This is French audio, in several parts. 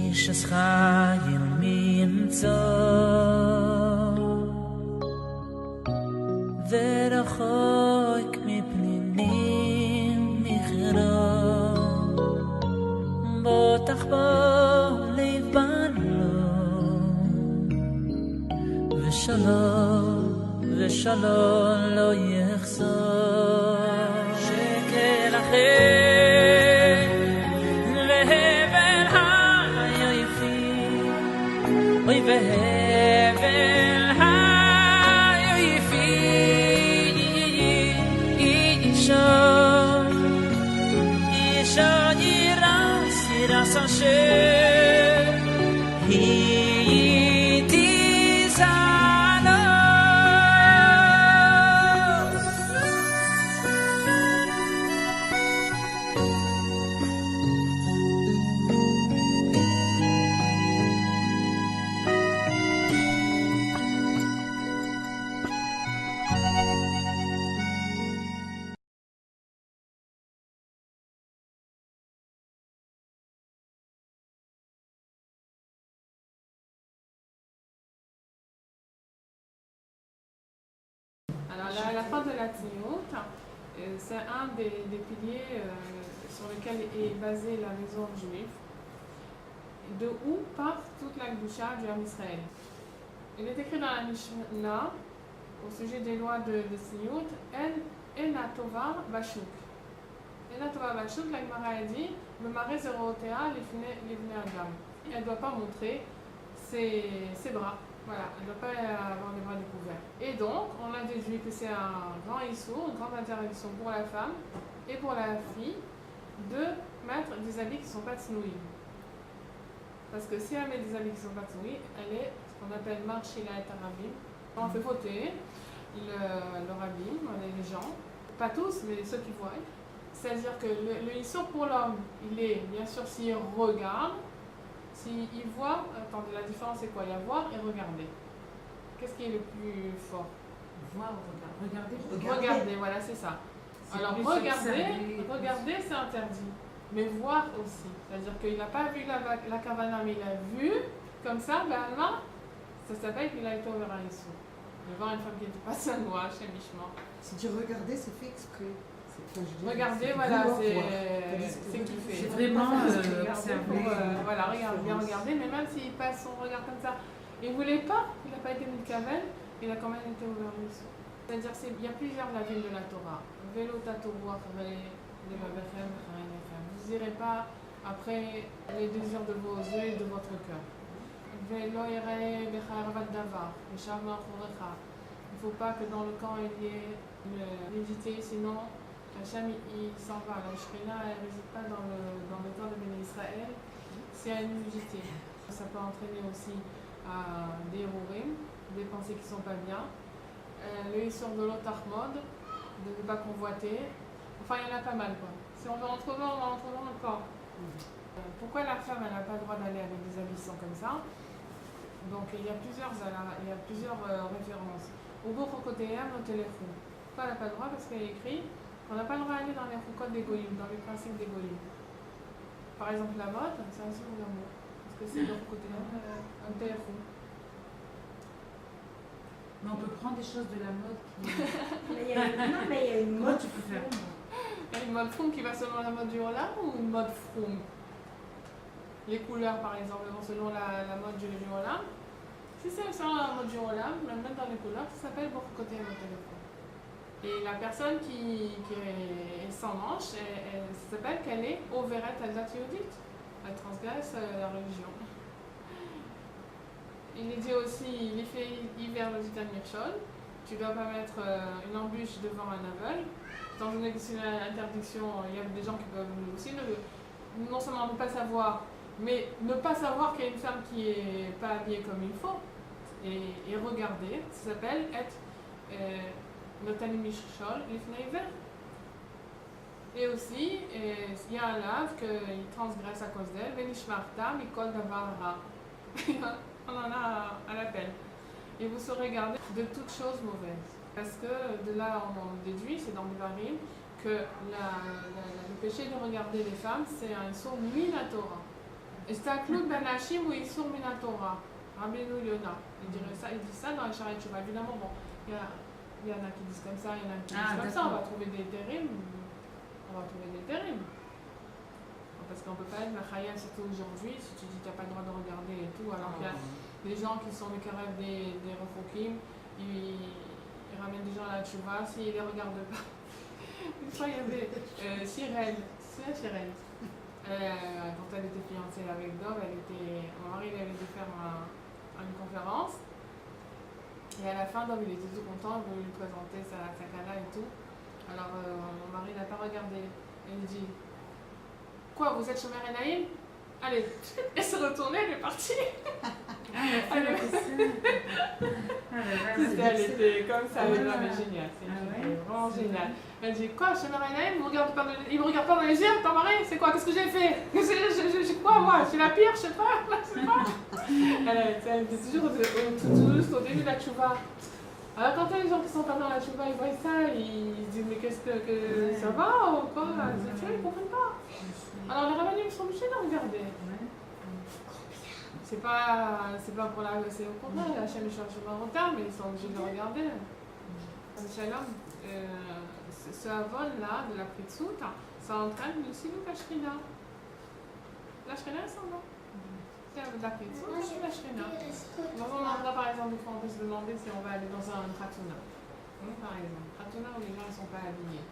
איש חיים ממצוא ורחוק מפנינים מכרום בוטח בו לבנו ושלום לא יחזור שקל אחר להבל היפים אוי והבל היפים אישה ירס אשר היא תזענו Alors la fin de la Tzniut, c'est un des piliers sur lesquels est basée la maison juive, de où part toute la Gdusha du Ham Israël. Il est écrit dans la Mishnah, au sujet des lois de Tzniut, En atova bashuk. En atova bashuk, la Gemara a dit, le mari zerotea livne adam. Elle ne doit pas montrer ses bras. Voilà, elle ne doit pas avoir les bras découverts. Et donc, on a déduit que c'est un grand issour, une grande interdiction pour la femme et pour la fille de mettre des habits qui ne sont pas tsnouïm. Parce que si elle met des habits qui ne sont pas tsnouïm, elle est ce qu'on appelle marchila et arabim. On fait fauter le rabbin, les gens, pas tous, mais ceux qui voient. C'est-à-dire que le issour pour l'homme, il est bien sûr s'il regarde. S'il voit, attendez, la différence c'est quoi? Il y a voir et regarder. Qu'est-ce qui est le plus fort? Voir ou regarder. Regarder, voilà, c'est ça. Alors regarder c'est interdit. Mais voir aussi. C'est-à-dire qu'il n'a pas vu la kavana, mais il a vu, comme ça, ben là, ça s'appelle qu'il a été ouvert à l'issue. Mais voir une femme qui n'était pas sa loi, chez Mishma. Si tu regardais, c'est fait exprès. Regardez, voilà, c'est kiffé. C'est vraiment observer. Voilà, bien regarder, mais même s'il passe son regard comme ça, il ne voulait pas, il n'a pas été Milkavel, il a quand même été ouvert l'issue. C'est-à-dire qu'il y a plusieurs lacunes de la Torah. Vélo tatouar, vous n'irez pas après les désirs de vos yeux et de votre cœur. Vélo irae becharavat davar, il ne faut pas que dans le camp il y ait une nudité, sinon Hachem il s'en va. La Shrina elle ne réside pas dans le camp de Béné Israël s'il y a une nudité. Ça peut entraîner aussi à des rourim, des pensées qui ne sont pas bien. Le Issour de l'Otachmod, de ne pas convoiter. Enfin, il y en a pas mal quoi. Si on veut entre nous, on va entre nous encore. Pourquoi la femme n'a pas le droit d'aller avec des habits comme ça? Donc il y a plusieurs références. Au beau Chokotéam, au téléphone. Pourquoi elle n'a pas le droit? Parce qu'il y a écrit on n'a pas le droit d'aller dans les Chokot des Goïm, dans les principes des Goïm. Par exemple, la mode, c'est un signe d'amour. Parce que c'est de Chokotéam, un téléphone. Mais on peut prendre des choses de la mode qui... Non, mais il y a une mode. Tu peux faire. Il y a une mode froum qui va selon la mode du Olam ou une mode froum? Les couleurs, par exemple, vont selon la mode du Olam. Si c'est selon la mode du Olam, même dans les couleurs, ça s'appelle Borkoté au téléphone. Et la personne qui est sans manche, ça s'appelle qu'elle est Overet Adat Yehudit. Elle transgresse la religion. Il est dit aussi, il est fait hiver le Zitan Mirchol. Tu ne dois pas mettre une embûche devant un aveugle. Étant donné que c'est une interdiction, il y a des gens qui peuvent aussi non seulement ne pas savoir, mais ne pas savoir qu'il y a une femme qui n'est pas habillée comme il faut. Et regarder, ça s'appelle être Notani Mishchol Lifnei Iver. Et aussi, il y a un lave qu'il transgresse à cause d'elle, Benishmarta Mikol Davar Ra. On en a à l'appel. Et vous saurez garder de toutes choses mauvaises. Parce que de là, on déduit, c'est dans Devarim, que le péché de regarder les femmes, c'est un saut Minatora. Istaklut ben Hashim ou Isur min Torah. Rabbeinu Yona. Il dit ça dans les Sharet Shuvah. Évidemment, bon, il y en a qui disent comme ça, il y en a qui disent comme ça. On va trouver des térim. Parce qu'on ne peut pas être Machaya, surtout aujourd'hui, si tu dis que tu n'as pas le droit de regarder et tout. Alors qu'il y a des gens qui sont les carèves des Refokim, ils ramènent des gens à la Tchouva, s'ils ne les regardent pas. Une fois, il y avait Cyril, quand elle était fiancée avec Dov, mon mari avait dû faire une conférence. Et à la fin, Dov, il était tout content, il voulait lui présenter sa kala et tout. Alors, mon mari n'a pas regardé. Et il dit, quoi, vous êtes Shomer Enaim? Allez, elle s'est retournée, elle est partie. Elle était comme ça, elle est géniale. C'est vraiment génial. Elle dit, quoi, Shomer Enaim, il me regarde pas dans les yeux, ton mari, c'est quoi, qu'est-ce que j'ai fait? J'ai quoi, moi? Je suis la pire, je sais pas. Elle était toujours juste au début de la tchouva. Alors quand les gens qui sont pas dans la tchouva, ils voient ça, ils se disent, mais qu'est-ce que ça va ou quoi? Ils ne comprennent pas. Alors les rabbins, ils sont obligés de regarder. C'est pas pour la... C'est au contraire, la chaîne est changée en retard, mais ils sont obligés de le regarder. Shalom, ce avon-là, de la Pritsout, ça entraîne aussi la Shrina. La Shrina, elle s'en va. C'est la Pritsout, c'est la Shrina. Dans un endroit, par exemple, il faut on peut se demander si on va aller dans un Khatuna. Par exemple, Khatuna où les gens ne sont pas habillés.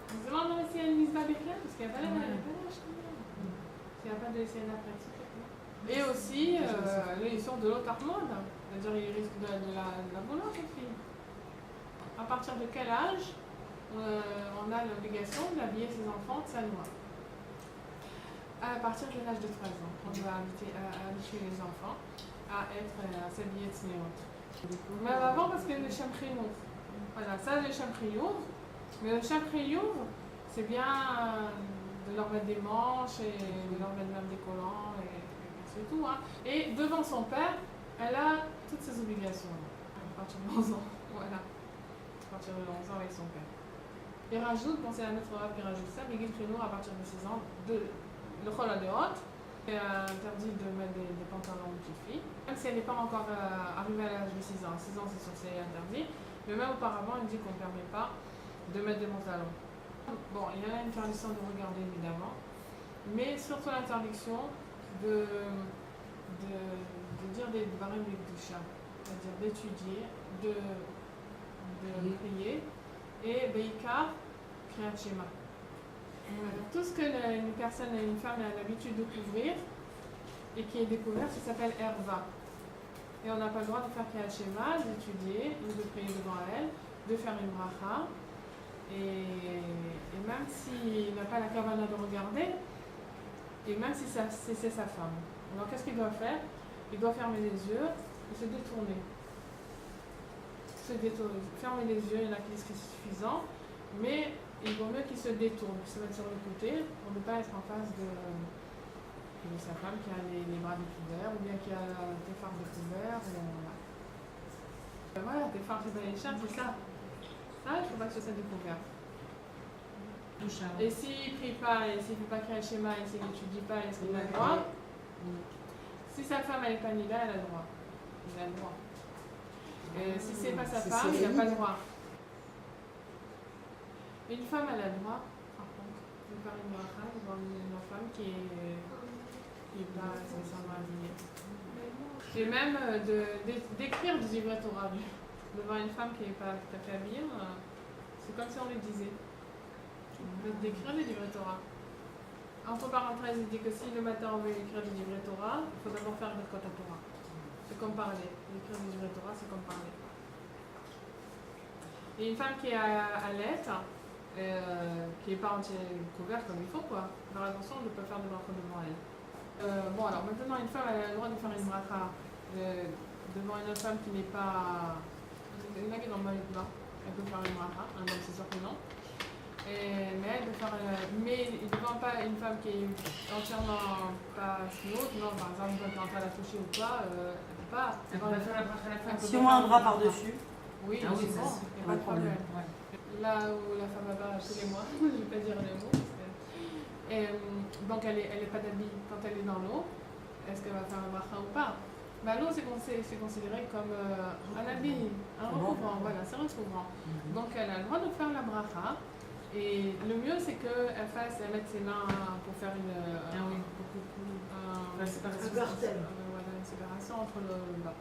On se demande s'il y a une mise babéclère, parce qu'il n'y a pas la Shrina. S'il n'y a pas de SNA pratique. Et aussi, ils sont de l'autre armode, c'est-à-dire ils risquent de la boulot, les filles. À partir de quel âge on a l'obligation d'habiller ses enfants de sa loi? À partir de l'âge de 13 ans, on doit habituer les enfants à s'habiller de Sneot. Mais avant, parce que le Shamchiyouv. Voilà, ça le Shamchiyouv. Mais le Shamchiyouv, c'est bien de leur mettre des manches et de leur mettre même des collants. C'est tout, hein. Et devant son père, elle a toutes ses obligations. À partir de 11 ans, voilà. À partir de 11 ans avec son père. Il rajoute, bon c'est la maître qui rajoute ça, mais Gil Trinour à partir de 6 ans, le Chol Adeot, est interdit de mettre des pantalons de petite fille. Même si elle n'est pas encore arrivée à l'âge de 6 ans. 6 ans c'est sûr c'est interdit, mais même auparavant il dit qu'on ne permet pas de mettre des pantalons. Bon, il y a l'interdiction de regarder évidemment, mais surtout l'interdiction de dire des barèmes de Gdusha, c'est-à-dire d'étudier, de prier, et Beikar, Kriyat Shema. Tout ce qu'une personne, une femme a l'habitude de couvrir et qui est découvert, ça s'appelle Erva. Et on n'a pas le droit de faire Kriyat Shema, d'étudier, de prier devant elle, de faire une bracha, et même s'il n'a pas la kavana de regarder, et même si c'est sa femme. Alors qu'est-ce qu'il doit faire? Il doit fermer les yeux et se détourner. Fermer les yeux, il y en a qui disent que c'est suffisant, mais il vaut mieux qu'il se détourne, qu'il se mette sur le côté pour ne pas être en face de sa femme qui a les bras découverts ou bien qui a des phares découverts. Voilà, des phares c'est ça. Ça, il ne faut pas que ce soit découvert. Et s'il ne prie pas, et s'il ne fait pas créer un schéma, et s'il n'étudie pas, est-ce qu'il a le droit? Si sa femme n'est pas née là, elle a le droit. Il a le droit. Si ce n'est pas sa femme, il n'a pas le droit. Une femme, elle a le droit, par contre, de faire une bracha devant une femme qui n'est pas spécialement habillée. Et même d'écrire du livret Torah devant une femme qui n'est pas tout à fait habillée, c'est comme si on lui disait. D'écrire des livrets Torah. Entre parenthèses, il dit que si le matin on veut écrire des livrets Torah, il faut d'abord faire le Kota Torah. C'est comme parler. Écrire des livrets Torah, c'est comme parler. Et une femme qui est à l'être, qui n'est pas entièrement couverte comme il faut, quoi. Dans l'attention, on peut faire de l'entre devant elle. Bon, alors maintenant, une femme elle a le droit de faire une bracha devant une autre femme qui n'est pas. Il y en a qui sont dans le blanc. Elle peut faire une bracha, un homme, c'est sûr que non. Mais elle peut faire, mais il ne demande pas une femme qui est entièrement pas chinoise, non, par exemple, quand elle la toucher ou pas, elle ne peut pas. Elle peut faire la bracha à la fin. Si on a un drap par-dessus. Oui, c'est bon, il n'y a pas de problème. Là où la femme a tous les mois, je ne vais pas dire les mots. Donc elle est pas d'habit quand elle est dans l'eau. Est-ce qu'elle va faire la bracha ou pas? Bah, l'eau c'est considéré comme un habit, un recouvrant, voilà, c'est recouvrant. Donc elle a le droit de faire la bracha. Et le mieux c'est qu'elle mette ses mains pour faire La séparation. voilà, une séparation entre le bas.